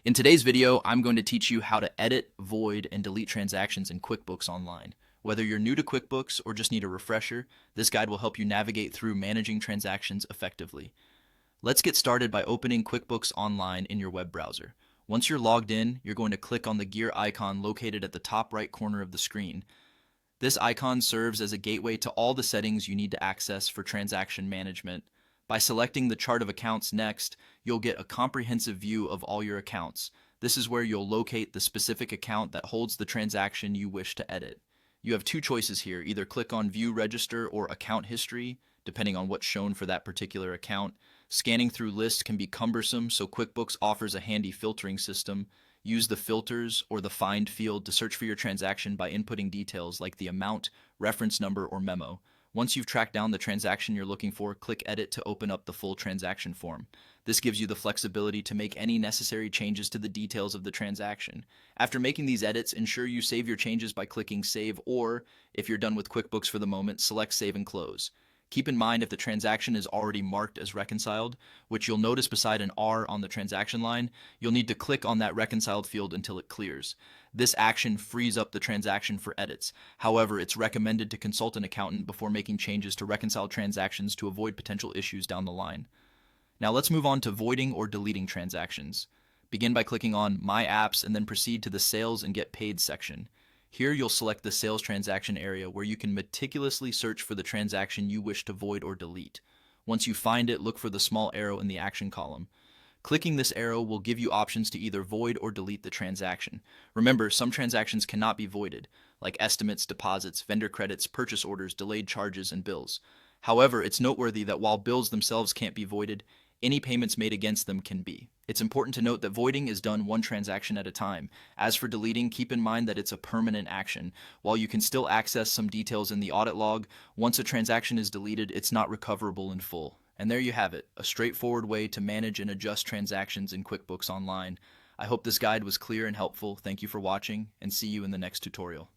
In today's video, I'm going to teach you how to edit, void, and delete transactions in QuickBooks Online. Whether you're new to QuickBooks or just need a refresher, this guide will help you navigate through managing transactions effectively. Let's get started by opening QuickBooks Online in your web browser. Once you're logged in, you're going to click on the gear icon located at the top right corner of the screen. This icon serves as a gateway to all the settings you need to access for transaction management. By selecting the chart of accounts next, you'll get a comprehensive view of all your accounts. This is where you'll locate the specific account that holds the transaction you wish to edit. You have two choices here: either click on View Register or Account History, depending on what's shown for that particular account. Scanning through lists can be cumbersome, so QuickBooks offers a handy filtering system. Use the filters or the find field to search for your transaction by inputting details like the amount, reference number, or memo. Once you've tracked down the transaction you're looking for, click Edit to open up the full transaction form. This gives you the flexibility to make any necessary changes to the details of the transaction. After making these edits, ensure you save your changes by clicking Save, or, if you're done with QuickBooks for the moment, select Save and Close. Keep in mind if the transaction is already marked as reconciled, which you'll notice beside an R on the transaction line, you'll need to click on that reconciled field until it clears. This action frees up the transaction for edits. However, it's recommended to consult an accountant before making changes to reconciled transactions to avoid potential issues down the line. Now let's move on to voiding or deleting transactions. Begin by clicking on My Apps and then proceed to the Sales and Get Paid section. Here you'll select the sales transaction area where you can meticulously search for the transaction you wish to void or delete. Once you find it, look for the small arrow in the action column. Clicking this arrow will give you options to either void or delete the transaction. Remember, some transactions cannot be voided, like estimates, deposits, vendor credits, purchase orders, delayed charges, and bills. However, it's noteworthy that while bills themselves can't be voided, any payments made against them can be. It's important to note that voiding is done one transaction at a time. As for deleting, keep in mind that it's a permanent action. While you can still access some details in the audit log, once a transaction is deleted, it's not recoverable in full. And there you have it, a straightforward way to manage and adjust transactions in QuickBooks Online. I hope this guide was clear and helpful. Thank you for watching, and see you in the next tutorial.